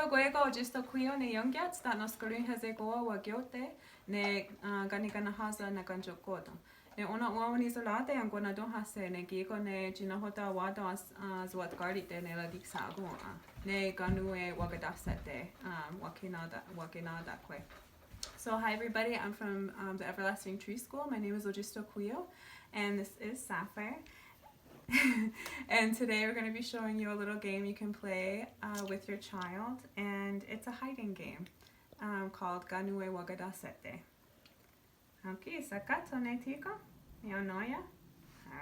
gwego jisto kuyo ne yongyat sta nos kalun haze goa wa gyote ne gani gana haza na ganjo kodo. Ne ona uawani solate ang gona don hase ne giko ne jinahota wado zwat garite ne la diksago ne ganu e wagadasete wakinada kwe. So hi everybody, I'm from the Everlasting Tree School. My name is Ojisto Kuyo and this is Sapphire. And today we're going to be showing you a little game you can play with your child, and it's a hiding game called Ganue Wagadasete. Okay, sakato ne tiko? Neonoya?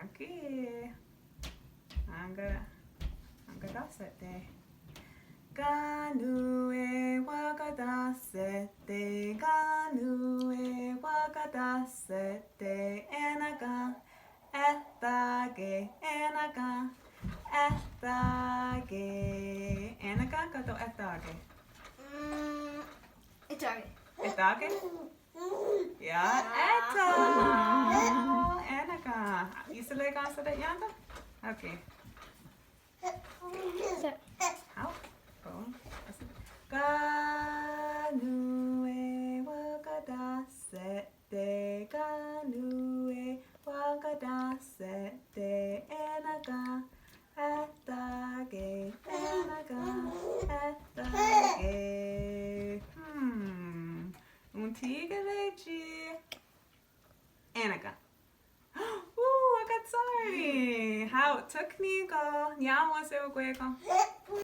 Okay. Wagadasete. Ganue Wagadasete. Ganue Wagadasete. Enaga. Etage, enaga, etage, enaga, kato etage. Etage. Etage? Ja, eta. Enaga. Isele gansa det yanda? Okay. How? Go. Ganue wagadasete, ganue wagadasete, enaga, etage, enaga, etage. Untigaleci. Enaga. Ooh, I got sorry. How took me go? Nyawa se gwego.